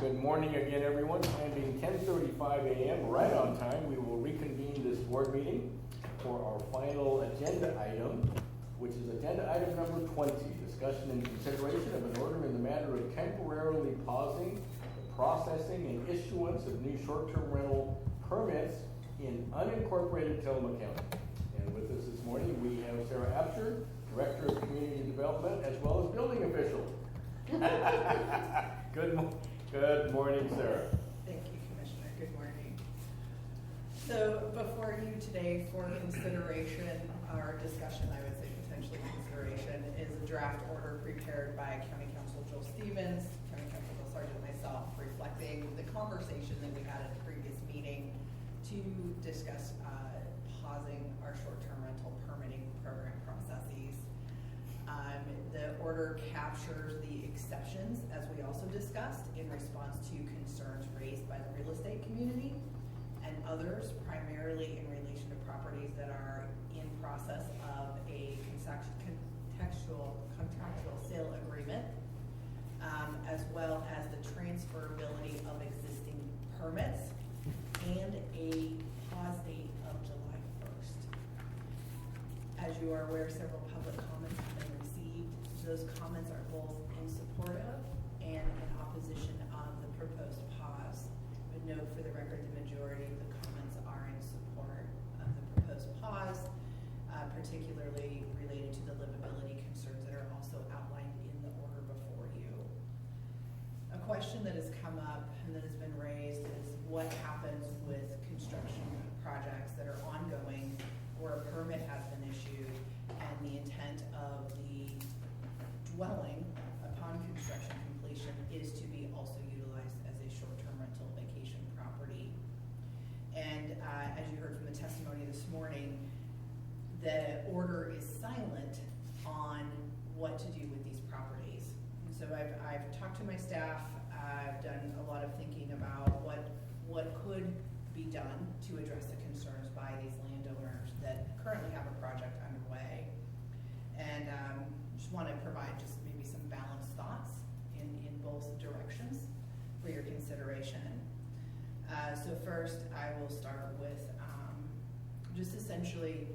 Good morning again, everyone. Time being 10:35 a.m., right on time, we will reconvene this board meeting for our final agenda item, which is agenda item number 20, discussion and consideration of an order in the matter of temporarily pausing the processing and issuance of new short-term rental permits in unincorporated Tillamook County. And with us this morning, we have Sarah Apsher, Director of Community Development, as well as Building Official. Good morning, Sarah. Thank you, Commissioner. Good morning. So before you today for consideration, or discussion, I would say potentially consideration, is a draft order prepared by County Counsel Joel Stevens, County Counsel Bill Sargent, and myself, reflecting the conversation that we had at the previous meeting to discuss pausing our short-term rental permitting program processes. The order captures the exceptions, as we also discussed, in response to concerns raised by the real estate community and others, primarily in relation to properties that are in process of a contractual sale agreement, as well as the transferability of existing permits and a pause date of July 1st. As you are aware, several public comments have been received. Those comments are both in support of and in opposition of the proposed pause. But note for the record, the majority of the comments are in support of the proposed pause, particularly related to the livability concerns that are also outlined in the order before you. A question that has come up and that has been raised is what happens with construction projects that are ongoing where a permit has been issued and the intent of the dwelling upon construction completion is to be also utilized as a short-term rental vacation property. And as you heard from the testimony this morning, the order is silent on what to do with these properties. And so I've talked to my staff, I've done a lot of thinking about what could be done to address the concerns by these landowners that currently have a project underway. And just want to provide just maybe some balanced thoughts in both directions for your consideration. So first, I will start with just essentially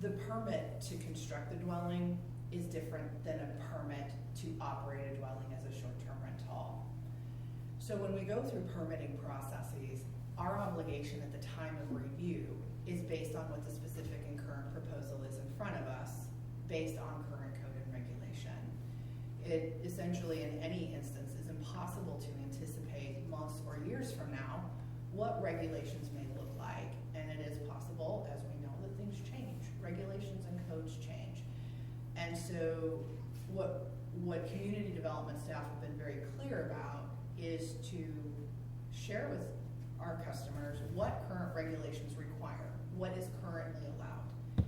the permit to construct the dwelling is different than a permit to operate a dwelling as a short-term rental. So when we go through permitting processes, our obligation at the time of review is based on what the specific and current proposal is in front of us, based on current code and regulation. It essentially, in any instance, is impossible to anticipate months or years from now what regulations may look like, and it is possible, as we know, that things change. Regulations and codes change. And so what community development staff have been very clear about is to share with our customers what current regulations require, what is currently allowed.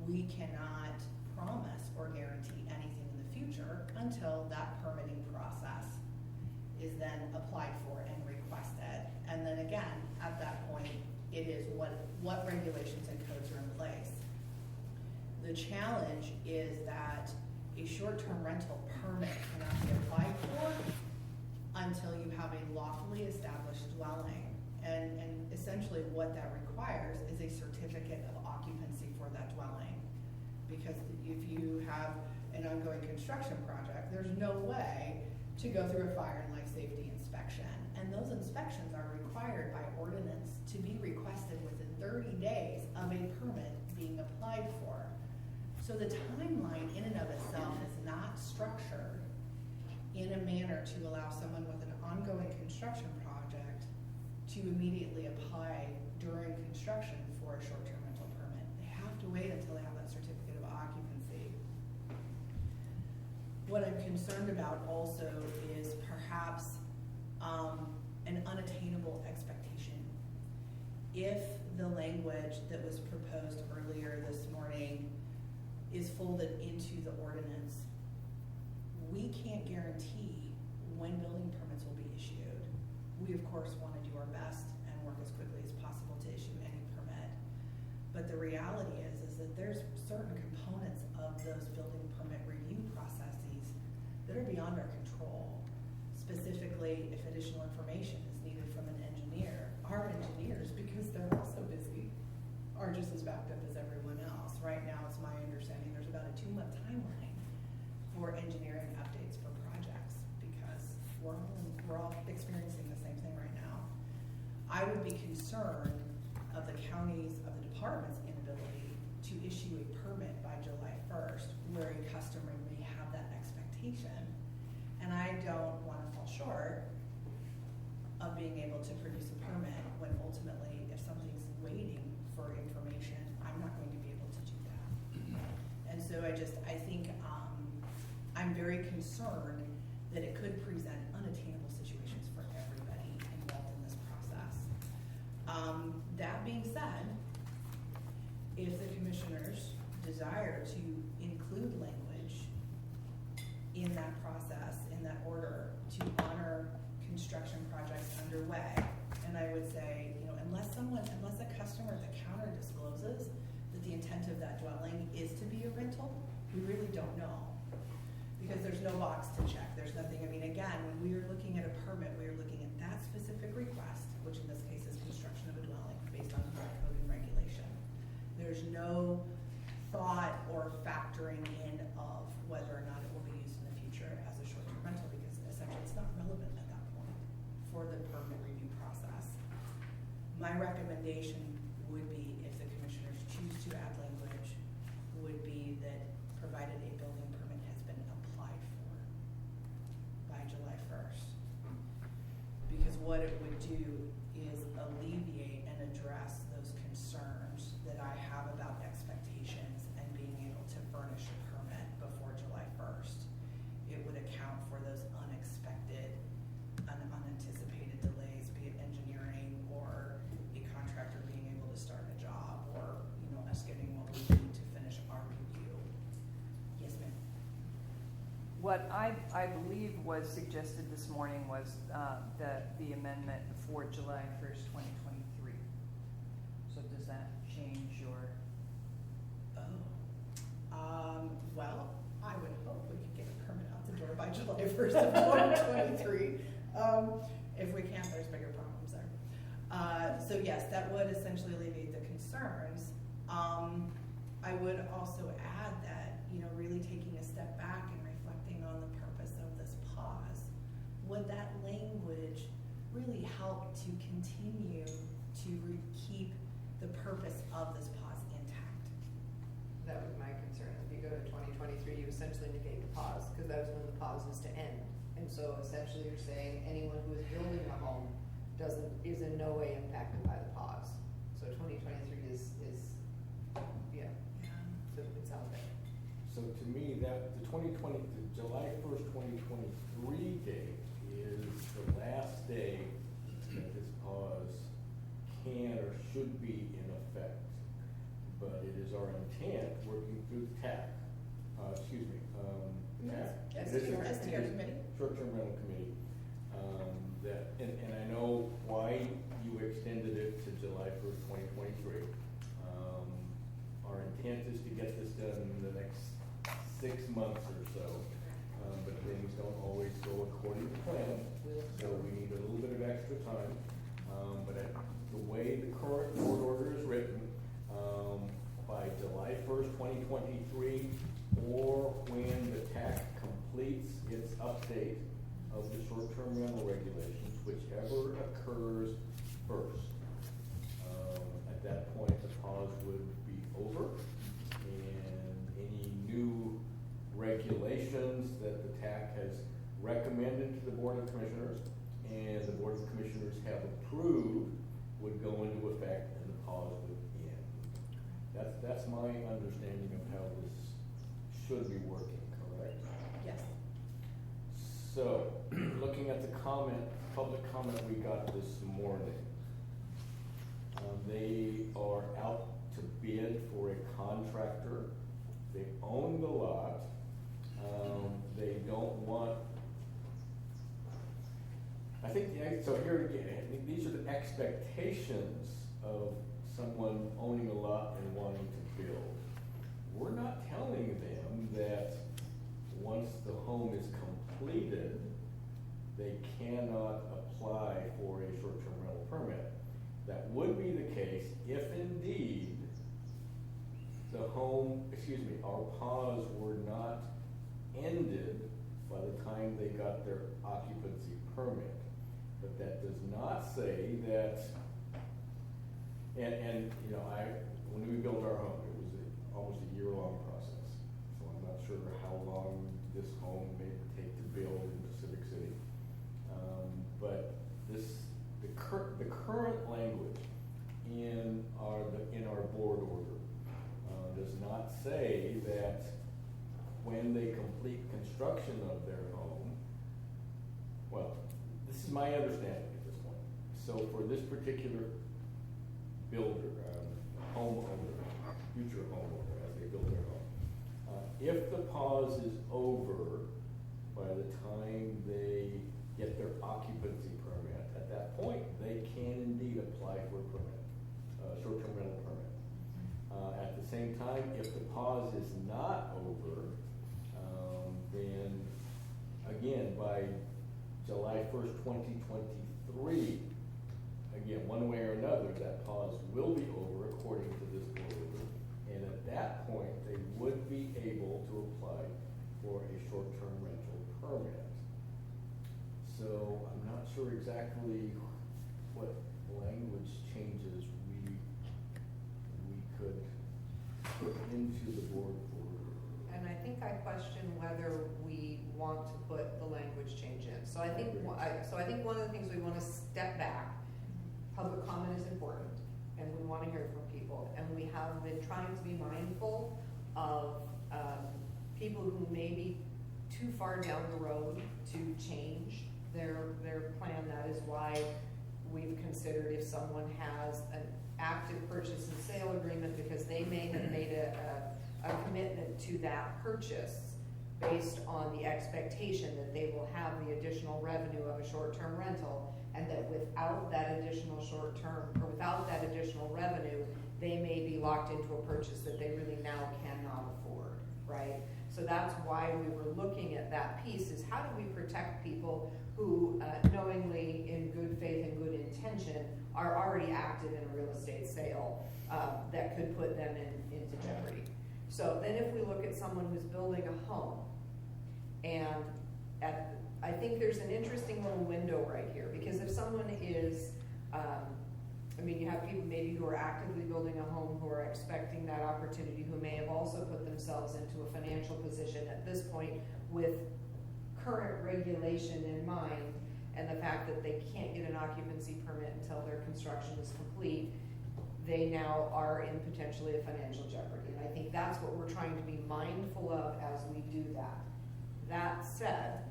We cannot promise or guarantee anything in the future until that permitting process is then applied for and requested. And then again, at that point, it is what regulations and codes are in place. The challenge is that a short-term rental permit cannot be applied for until you have a lawfully established dwelling. And essentially what that requires is a certificate of occupancy for that dwelling. Because if you have an ongoing construction project, there's no way to go through a fire and life safety inspection. And those inspections are required by ordinance to be requested within 30 days of a permit being applied for. So the timeline in and of itself is not structured in a manner to allow someone with an ongoing construction project to immediately apply during construction for a short-term rental permit. They have to wait until they have that certificate of occupancy. What I'm concerned about also is perhaps an unattainable expectation. If the language that was proposed earlier this morning is folded into the ordinance, we can't guarantee when building permits will be issued. We of course want to do our best and work as quickly as possible to issue any permit. But the reality is that there's certain components of those building permit review processes that are beyond our control. specifically if additional information is needed from an engineer. Our engineers, because they're also busy, are just as backed up as everyone else. Right now, it's my understanding there's about a 2-month timeline for engineering updates for projects because we're all experiencing the same thing right now. I would be concerned of the county's, of the department's inability to issue a permit by July 1st where a customer may have that expectation. And I don't want to fall short of being able to produce a permit when ultimately, if something's waiting for information, I'm not going to be able to do that. And so I think I'm very concerned that it could present unattainable situations for everybody involved in this process. That being said, if the commissioners desire to include language in that process, in that order, to honor construction projects underway, and I would say, unless a customer at the counter discloses that the intent of that dwelling is to be a rental, we really don't know. Because there's no box to check, there's nothing, again, when we are looking at a permit, we are looking at that specific request, which in this case is construction of a dwelling based on code and regulation. There's no thought or factoring in of whether or not it will be used in the future as a short-term rental, because essentially it's not relevant at that point for the permit review process. My recommendation would be, if the commissioners choose to add language, would be that provided a building permit has been applied for by July 1st. Because what it would do is alleviate and address those concerns that I have about expectations and being able to furnish a permit before July 1st. It would account for those unexpected, unanticipated delays, be it engineering or a contractor being able to start a job, or us getting what we need to finish our review. Yes, ma'am. What I believe was suggested this morning was the amendment for July 1st, 2023. So does that change your? Well, I would hope we could get a permit out the door by July 1st of 2023. If we can't, there's bigger problems there. So yes, that would essentially alleviate the concerns. I would also add that, really taking a step back and reflecting on the purpose of this pause, would that language really help to continue to keep the purpose of this pause intact? That was my concern. If you go to 2023, you essentially negate the pause, because that was when the pause was to end. And so essentially you're saying anyone who is building a home is in no way impacted by the pause. So 2023 is so it's out there. So to me, that the July 1st, 2023 date is the last day that this pause can or should be in effect. But it is our intent, working through the TAC, STR committee. Short-term rental committee, and I know why you extended it to July 1st, 2023. Our intent is to get this done in the next 6 months or so, but things don't always go according to plan, so we need a little bit of extra time. But the way the current board order is written, by July 1st, 2023, or when the TAC completes its update of the short-term rental regulations, whichever occurs first. At that point, the pause would be over, and any new regulations that the TAC has recommended to the Board of Commissioners and the Board of Commissioners have approved would go into effect, and the pause would end. That's my understanding of how this should be working, correct? Yes. So, looking at the public comment we got this morning, they are out to bid for a contractor. They own the lot. They don't want, so here again, I think these are the expectations of someone owning a lot and wanting to build. We're not telling them that once the home is completed, they cannot apply for a short-term rental permit. That would be the case if indeed our pause were not ended by the time they got their occupancy permit. But that does not say that, and when we built our home, it was almost a year-long process. So I'm not sure how long this home may take to build in Pacific City. But the current language in our board order does not say that when they complete construction of their home, well, this is my understanding at this point. So for this particular builder, homeowner, future homeowner, as they build their home, if the pause is over by the time they get their occupancy permit, at that point, they can indeed apply for a permit, short-term rental permit. At the same time, if the pause is not over, then again, by July 1st, 2023, again, one way or another, that pause will be over according to this board order. And at that point, they would be able to apply for a short-term rental permit. So I'm not sure exactly what language changes we could put into the board order. And I think I question whether we want to put the language change in. So I think, so I think one of the things we want to step back, public comment is important, and we want to hear from people. And we have been trying to be mindful of people who may be too far down the road to change their plan. That is why we've considered if someone has an active purchase and sale agreement, because they may have made a commitment to that purchase based on the expectation that they will have the additional revenue of a short-term rental, and that without that additional short-term, or without that additional revenue, they may be locked into a purchase that they really now cannot afford, right? So that's why we were looking at that piece, is how do we protect people who knowingly, in good faith and good intention, are already active in a real estate sale that could put them into jeopardy. So then if we look at someone who's building a home, and I think there's an interesting little window right here, because if someone is, you have people maybe who are actively building a home, who are expecting that opportunity, who may have also put themselves into a financial position at this point with current regulation in mind, and the fact that they can't get an occupancy permit until their construction is complete, they now are in potentially a financial jeopardy. And I think that's what we're trying to be mindful of as we do that. That said,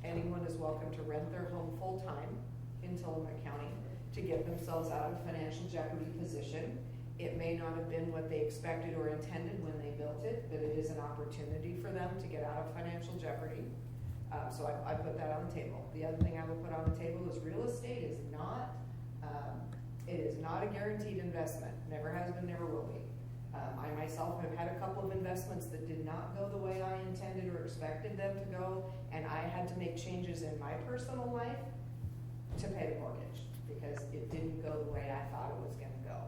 anyone is welcome to rent their home full-time in Tillamook County to get themselves out of financial jeopardy position. It may not have been what they expected or intended when they built it, but it is an opportunity for them to get out of financial jeopardy. So I put that on the table. The other thing I will put on the table is real estate is not, it is not a guaranteed investment. Never has been, never will be. I myself have had a couple of investments that did not go the way I intended or expected them to go, and I had to make changes in my personal life to pay the mortgage because it didn't go the way I thought it was going to go.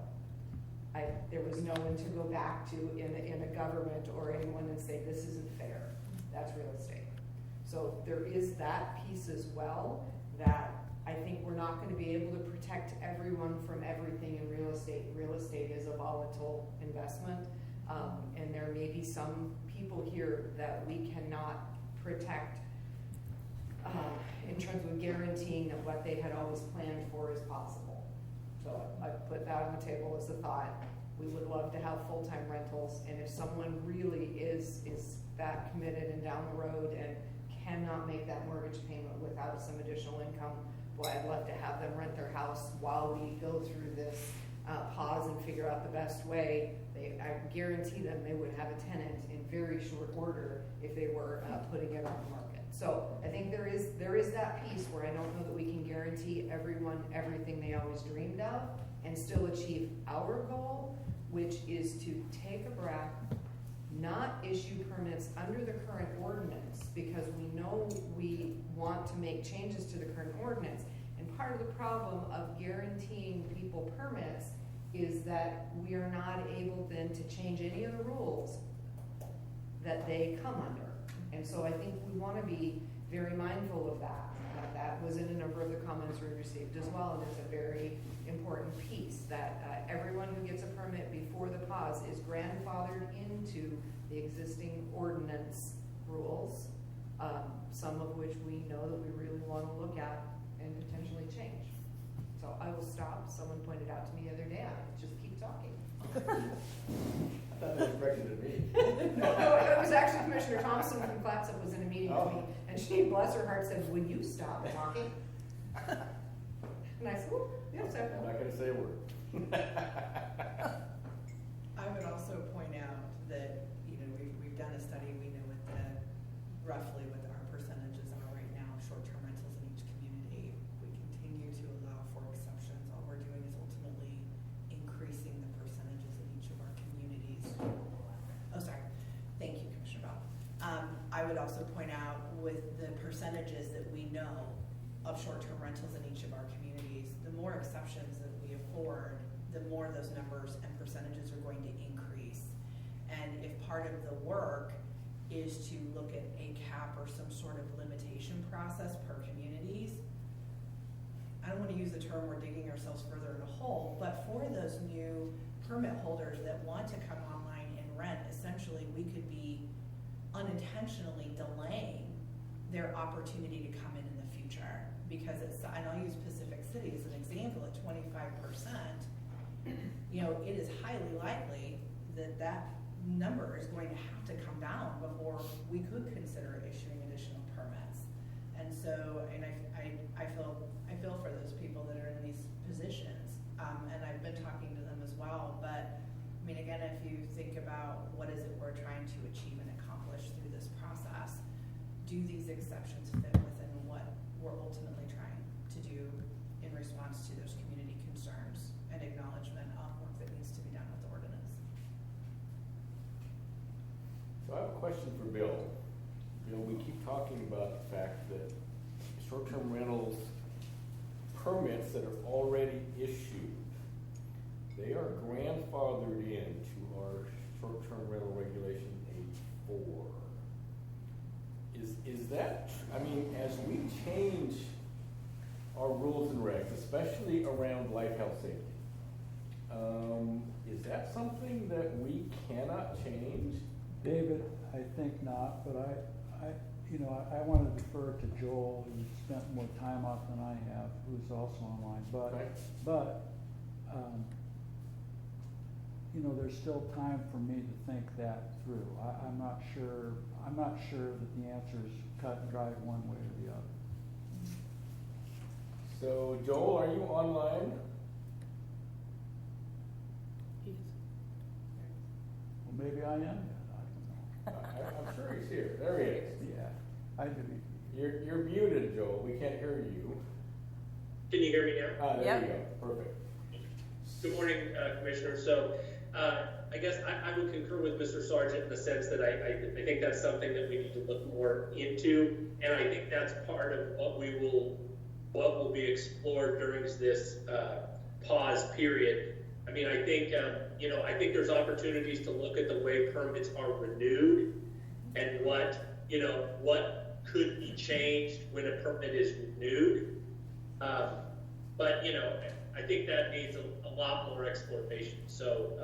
There was no one to go back to in a government or anyone and say, this isn't fair. That's real estate. So there is that piece as well, that I think we're not going to be able to protect everyone from everything in real estate. Real estate is a volatile investment, and there may be some people here that we cannot protect in terms of guaranteeing that what they had always planned for is possible. So I put that on the table as a thought. We would love to have full-time rentals, and if someone really is that committed and down the road and cannot make that mortgage payment without some additional income, boy, I'd love to have them rent their house while we go through this pause and figure out the best way. I guarantee them they would have a tenant in very short order if they were putting it on the market. So I think there is that piece where I don't know that we can guarantee everyone everything they always dreamed of and still achieve our goal, which is to take a breath, not issue permits under the current ordinance, because we know we want to make changes to the current ordinance. And part of the problem of guaranteeing people permits is that we are not able then to change any of the rules that they come under. And so I think we want to be very mindful of that. That was in a number of the comments we received as well, and it's a very important piece that everyone who gets a permit before the pause is grandfathered into the existing ordinance rules, some of which we know that we really want to look at and potentially change. So I will stop. Someone pointed out to me the other day, I just keep talking. I thought that was directed at me. No, it was actually Commissioner Thompson from Clatsop was in a meeting with me, and she, bless her heart, said, "Would you stop talking?" And I said, "Oh, yes, I I'm will." not gonna say a word. I would also point out that, we've done a study, we know roughly what our percentages are right now, short-term rentals in each community. We continue to allow for exceptions. All we're doing is ultimately increasing the percentages in each of our communities. Oh, sorry. Thank you, Commissioner Bell. I would also point out with the percentages that we know of short-term rentals in each of our communities, the more exceptions that we afford, the more those numbers and percentages are going to increase. And if part of the work is to look at a cap or some sort of limitation process per communities, I don't want to use the term we're digging ourselves further in a hole, but for those new permit holders that want to come online and rent, essentially we could be unintentionally delaying their opportunity to come in the future. Because and I'll use Pacific City as an example, at 25%, it is highly likely that that number is going to have to come down before we could consider issuing additional permits. And so, I feel for those people that are in these positions, and I've been talking to them as well. But I mean, again, if you think about what is it we're trying to achieve and accomplish through this process, do these exceptions fit within what we're ultimately trying to do in response to those community concerns and acknowledgement of work that needs to be done with the ordinance? So I have a question for Bill. We keep talking about the fact that short-term rentals permits that are already issued, they are grandfathered into our short-term rental regulation 8.4. Is that, as we change our rules and regs, especially around life, health, safety, is that something that we cannot change? David, I think not, but I want to defer to Joel, who's spent more time off than I have, who's also online, Right. but there's still time for me to think that through. I'm not sure that the answer is cut and dried one way or the other. So Joel, are you online? Well, maybe I am yet, I don't know. I'm sure he's here. There he is. Yeah, I do. You're muted, Joel. We can't hear you. Can you hear me now? There Yep. you go. Perfect. Good morning, Commissioner. So I guess I would concur with Mr. Sargent in the sense that I think that's something that we need to look more into, and I think that's part of what will be explored during this pause period. I think I think there's opportunities to look at the way permits are renewed and what could be changed when a permit is renewed. But I think that needs a lot more exploration. So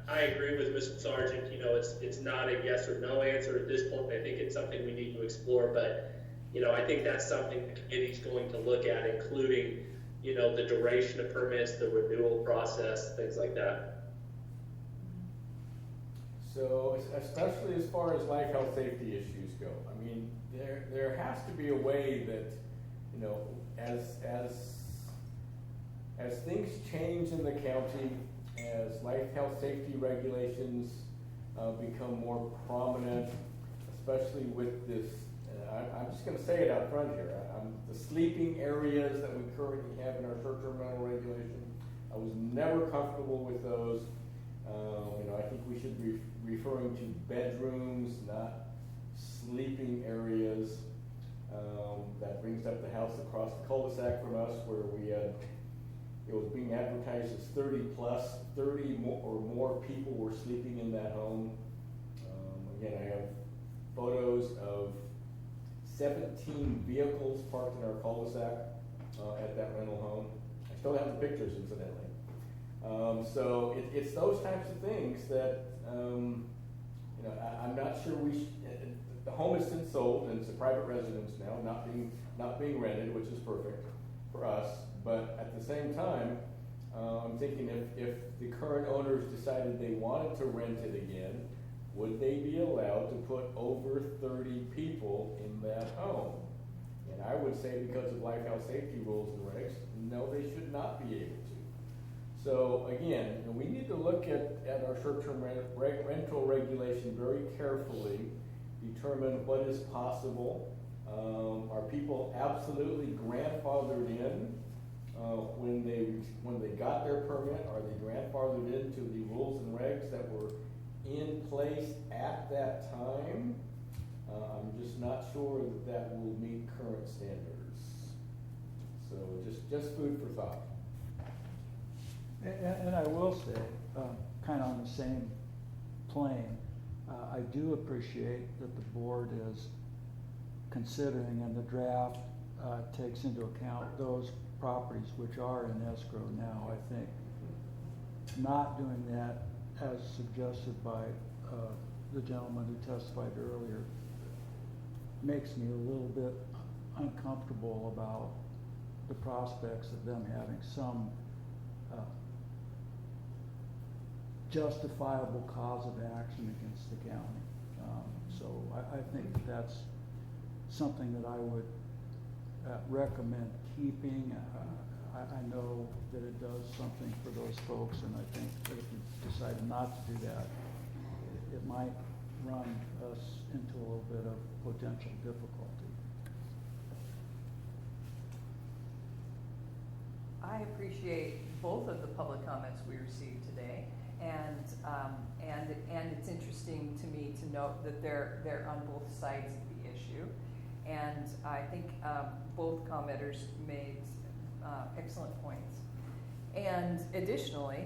I agree with Mr. Sargent. It's not a yes or no answer at this point. I think it's something we need to explore. But I think that's something the committee's going to look at, including the duration of permits, the renewal process, things like that. So, especially as far as life, health, safety issues go, there has to be a way that, as things change in the county, as life, health, safety regulations become more prominent, especially with this, I'm just going to say it out front here, the sleeping areas that we currently have in our short-term rental regulation. I was never comfortable with those. I think we should be referring to bedrooms, not sleeping areas. That brings up the house across the cul-de-sac from us where it was being advertised as 30 or more people were sleeping in that home. Again, I have photos of 17 vehicles parked in our cul-de-sac at that rental home. I still have the pictures, incidentally. So it's those types of things that, I'm not sure the home is since sold and it's a private residence now, not being rented, which is perfect for us. But at the same time, I'm thinking if the current owners decided they wanted to rent it again, would they be allowed to put over 30 people in that home? And I would say because of life health safety rules and regs, no, they should not be able to. So again, we need to look at our short-term rental regulation very carefully, determine what is possible. Are people absolutely grandfathered in when they got their permit? Are they grandfathered into the rules and regs that were in place at that time? I'm just not sure that will meet current standards. So just food for thought. And I will say, kind of on the same plane, I do appreciate that the board is considering, and the draft takes into account those properties which are in escrow now. I think not doing that, as suggested by the gentleman who testified earlier, makes me a little bit uncomfortable about the prospects of them having some justifiable cause of action against the county. So I think that's something that I would recommend keeping. I know that it does something for those folks, and I think that if you decide not to do that, it might run us into a little bit of potential difficulty. I appreciate both of the public comments we received today, and it's interesting to me to note that they're on both sides of the issue, and I think both commenters made excellent points. And additionally,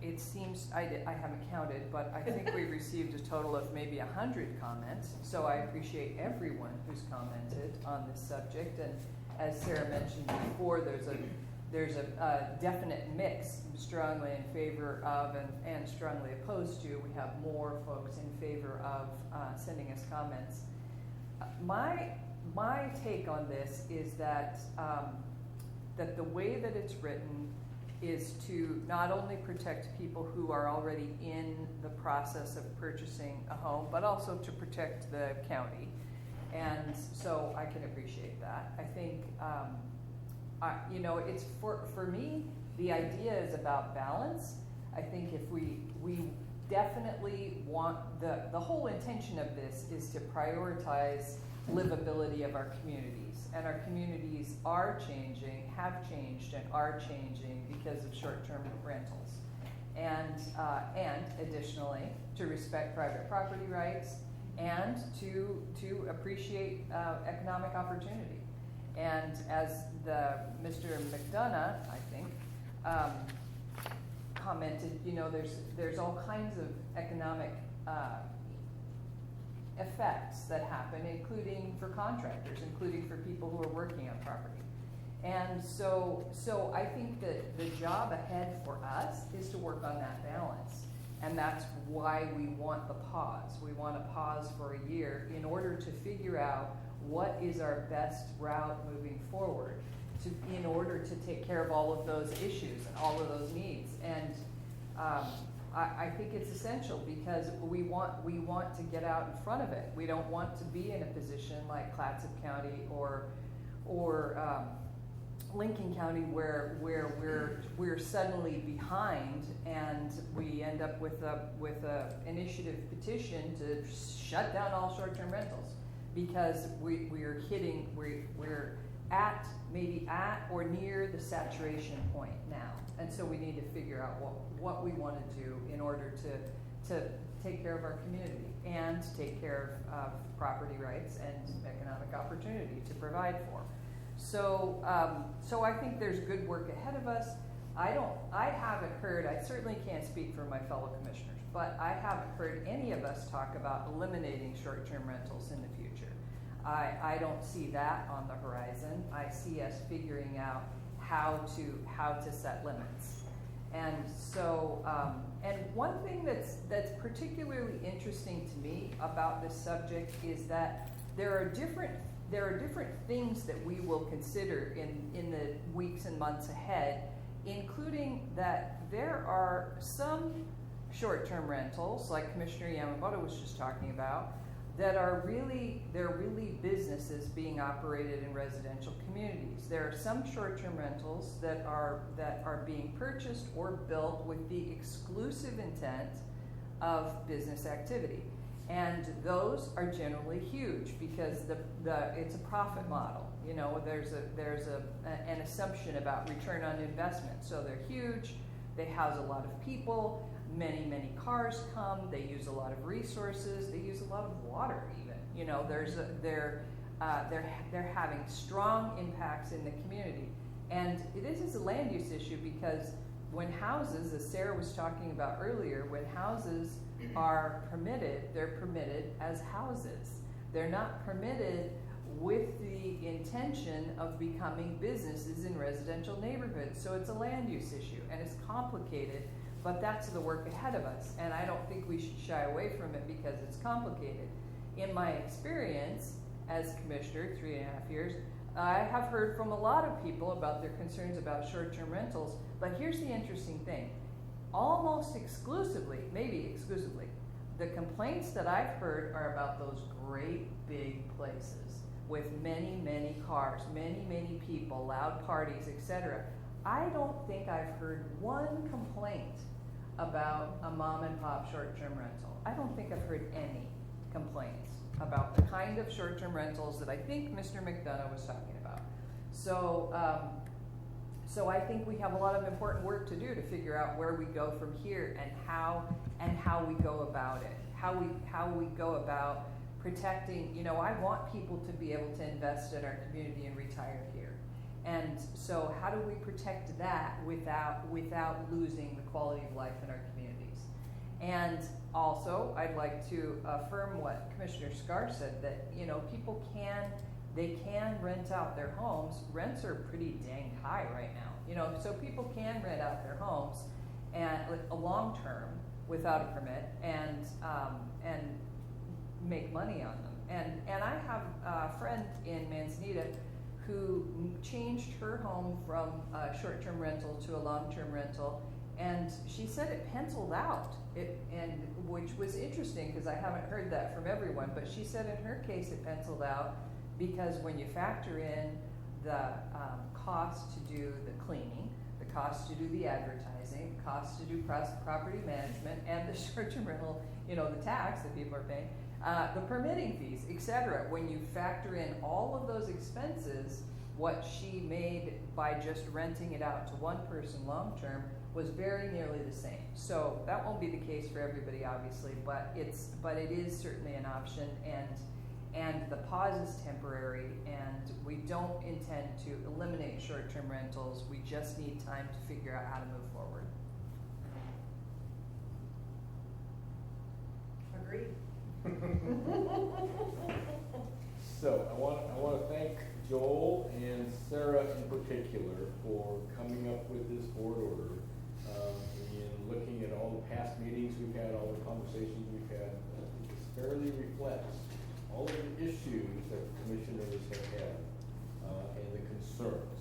it seems, I haven't counted, but I think we received a total of maybe 100 comments, so I appreciate everyone who's commented on this subject. And as Sarah mentioned before, there's a definite mix, strongly in favor of and strongly opposed to. We have more folks in favor of sending us comments. My take on this is that that the way that it's written is to not only protect people who are already in the process of purchasing a home, but also to protect the county. And so I can appreciate that. I think, it's for me, the idea is about balance. I think if we definitely want, the whole intention of this is to prioritize livability of our communities. And our communities are changing, have changed, and are changing because of short-term rentals. And additionally, to respect private property rights and to appreciate economic opportunity. And as Mr. McDonough, I think, commented, there's all kinds of economic effects that happen, including for contractors, including for people who are working on property. And so I think that the job ahead for us is to work on that balance. And that's why we want the pause. We want to pause for a year in order to figure out what is our best route moving forward in order to take care of all of those issues and all of those needs. And I think it's essential because we want to get out in front of it. We don't want to be in a position like Clatsop County or Lincoln County where we're suddenly behind and we end up with a initiative petition to shut down all short-term rentals because we're maybe at or near the saturation point now. And so we need to figure out what we want to do in order to take care of our community and take care of property rights and economic opportunity to provide for. So, so I think there's good work ahead of us. I haven't heard, I certainly can't speak for my fellow commissioners, but I haven't heard any of us talk about eliminating short-term rentals in the future. I don't see that on the horizon. I see us figuring out how to set limits. And so, and one thing that's particularly interesting to me about this subject is that there are different things that we will consider in the weeks and months ahead, including that there are some short-term rentals, like Commissioner Yamamoto was just talking about, that are really businesses being operated in residential communities. There are some short-term rentals that are being purchased or built with the exclusive intent of business activity. And those are generally huge because it's a profit model. You know, there's an assumption about return on investment. So they're huge, they house a lot of people, many cars come, they use a lot of resources, they use a lot of water even. You know, they're having strong impacts in the community. And this is a land use issue because when houses, as Sarah was talking about earlier, when houses are permitted, they're permitted as houses. They're not permitted with the intention of becoming businesses in residential neighborhoods. So it's a land use issue and it's complicated, but that's the work ahead of us. And I don't think we should shy away from it because it's complicated. In my experience as commissioner, 3.5 years, I have heard from a lot of people about their concerns about short-term rentals, but here's the interesting thing. Almost exclusively, maybe exclusively, the complaints that I've heard are about those great big places with many cars, many people, loud parties, etc. I don't think I've heard one complaint about a mom and pop short-term rental. I don't think I've heard any complaints about the kind of short-term rentals that I think Mr. McDonough was talking about. So, so I think we have a lot of important work to do to figure out where we go from here and how we go about it. How we go about protecting, you know, I want people to be able to invest in our community and retire here. And so how do we protect that without losing the quality of life in our communities? And also, I'd like to affirm what Commissioner Scar said, that, you know, people can rent out their homes. Rents are pretty dang high right now, you know, so people can rent out their homes and a long term without a permit and make money on them. And I have a friend in Manzanita who changed her home from a short-term rental to a long-term rental, and she said it penciled out. Which was interesting because I haven't heard that from everyone, but she said in her case it penciled out because when you factor in the cost to do the cleaning, the cost to do the advertising, the cost to do property management, and the short-term rental, you know, the tax that people are paying, the permitting fees, etc. When you factor in all of those expenses, what she made by just renting it out to one person long-term was very nearly the same. So that won't be the case for everybody, obviously, but it is certainly an option, and the pause is temporary, and we don't intend to eliminate short-term rentals. We just need time to figure out how to move forward. Agreed. So I want to thank Joel and Sarah in particular for coming up with this board order. And looking at all the past meetings we've had, all the conversations we've had, this fairly reflects all of the issues that commissioners have had and the concerns.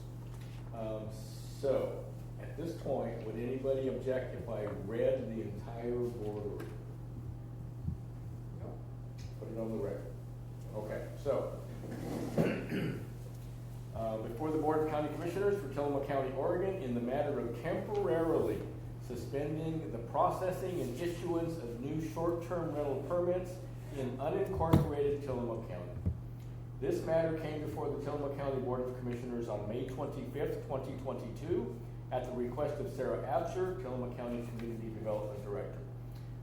So at this point, would anybody object if I read the entire board order? No. Put it on the record. Okay, so before the Board of County Commissioners for Tillamook County, Oregon, in the matter of temporarily suspending the processing and issuance of new short-term rental permits in unincorporated Tillamook County. This matter came before the Tillamook County Board of Commissioners on May 25th, 2022, at the request of Sarah Absher, Tillamook County Community Development Director.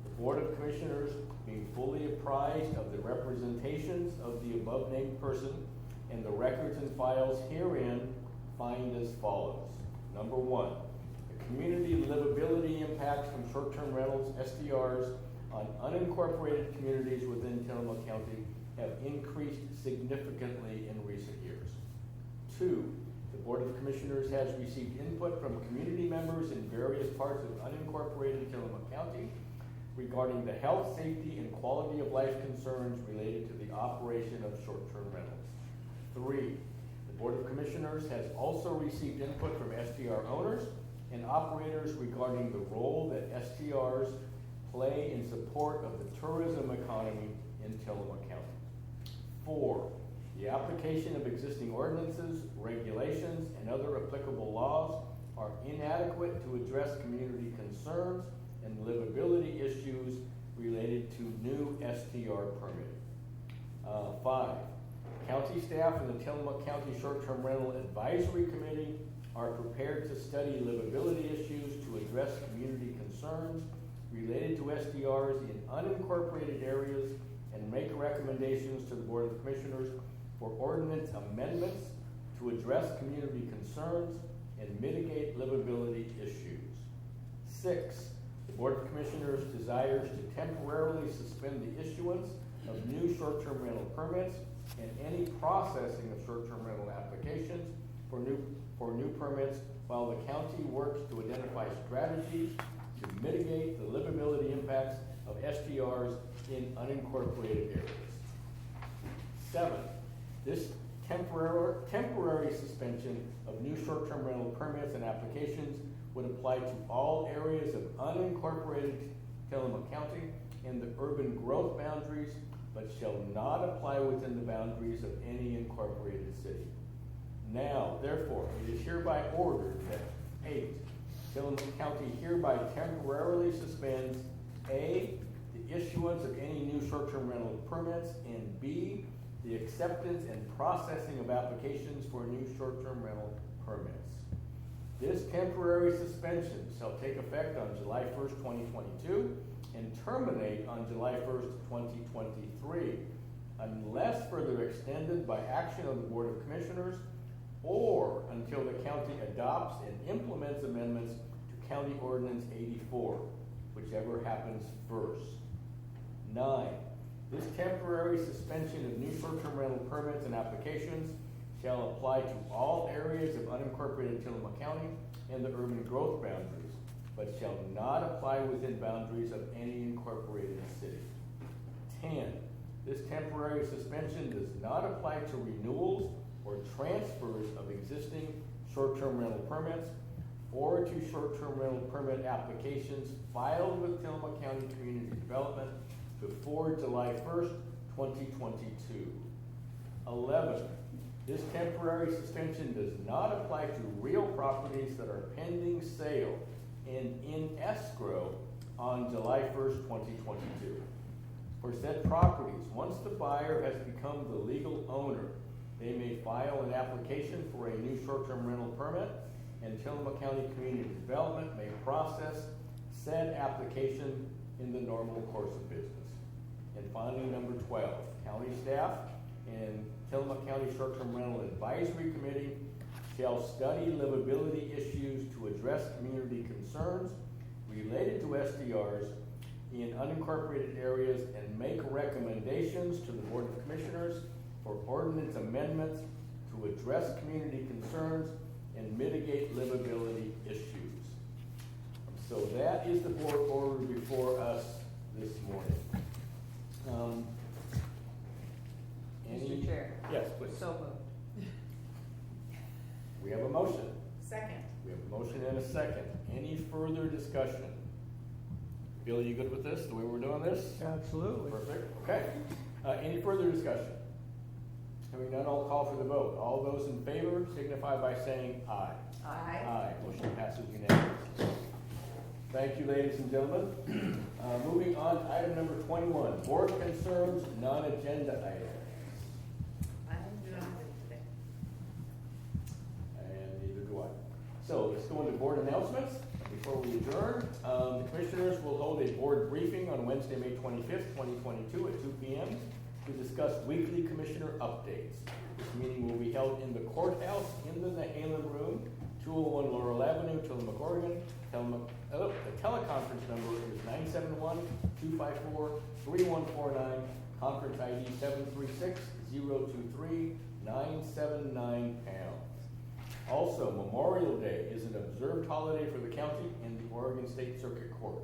The Board of Commissioners, being fully apprised of the representations of the above-named person and the records and files herein, find as follows. Number one, the community livability impacts from short-term rentals, STRs, on unincorporated communities within Tillamook County have increased significantly in recent years. Two, the Board of Commissioners has received input from community members in various parts of unincorporated Tillamook County regarding the health, safety, and quality of life concerns related to the operation of short-term rentals. Three, the Board of Commissioners has also received input from STR owners and operators regarding the role that STRs play in support of the tourism economy in Tillamook County. Four, the application of existing ordinances, regulations, and other applicable laws are inadequate to address community concerns and livability issues related to new STR permitting. Five, county staff and the Tillamook County Short-Term Rental Advisory Committee are prepared to study livability issues to address community concerns related to STRs in unincorporated areas and make recommendations to the Board of Commissioners for ordinance amendments to address community concerns and mitigate livability issues. Six, the Board of Commissioners desires to temporarily suspend the issuance of new short-term rental permits and any processing of short-term rental applications for new permits while the county works to identify strategies to mitigate the livability impacts of STRs in unincorporated areas. Seven, this temporary suspension of new short-term rental permits and applications would apply to all areas of unincorporated Tillamook County and the urban growth boundaries, but shall not apply within the boundaries of any incorporated city. Now, therefore, it is hereby ordered that 8, Tillamook County hereby temporarily suspends A, the issuance of any new short-term rental permits, and B, the acceptance and processing of applications for new short-term rental permits. This temporary suspension shall take effect on July 1st, 2022 and terminate on July 1st, 2023, unless further extended by action of the Board of Commissioners or until the county adopts and implements amendments to County Ordinance 84, whichever happens first. 9, this temporary suspension of new short-term rental permits and applications shall apply to all areas of unincorporated Tillamook County and the urban growth boundaries, but shall not apply within boundaries of any incorporated city. 10, this temporary suspension does not apply to renewals or transfers of existing short-term rental permits or to short-term rental permit applications filed with Tillamook County Community Development before July 1st, 2022. 11, this temporary suspension does not apply to real properties that are pending sale and in escrow on July 1st, 2022. For said properties, once the buyer has become the legal owner, they may file an application for a new short-term rental permit, and Tillamook County Community Development may process said application in the normal course of business. And finally, number 12, county staff and Tillamook County Short-Term Rental Advisory Committee shall study livability issues to address community concerns related to STRs in unincorporated areas and make recommendations to the Board of Commissioners for ordinance amendments to address community concerns and mitigate livability issues. So that is the board order before us this morning. Mr. Chair. Yes, please. So moved. We have a motion. Second. We have a motion and a second. Any further discussion? Bill, you good with this, the way we're doing this? Absolutely. Perfect, okay. Any further discussion? Having none, I'll call for the vote. All those in favor signify by saying aye. Aye. Aye, motion passes unanimously. Thank you, ladies and gentlemen. Moving on to item number 21, board concerns, non-agenda items. I'm board announcements before we adjourn. The commissioners will hold a board briefing on Wednesday, May 25th, 2022 at 2 p.m. to discuss weekly commissioner updates. This meeting will be held in the courthouse in the Nehalem Room, 201 Laurel Avenue, Tillamook, Oregon. The teleconference number is 971-254-3149, conference ID 736-023-979 pounds. Also, Memorial Day is an observed holiday for the county and the Oregon State Circuit Court.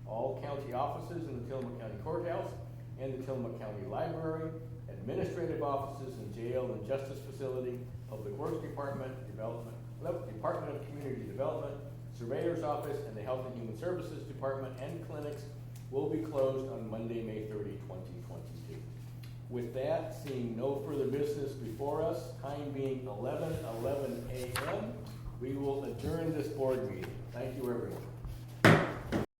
All county offices in the Tillamook County Courthouse and the Tillamook County Library, administrative offices and jail and justice facility, Public Works Department, Department of Community Development, Surveyor's Office, and the Health and Human Services Department and clinics will be closed on Monday, May 30, 2022. With that, seeing no further business before us, time being 11:11 a.m., we will adjourn this board meeting. Thank you, everyone.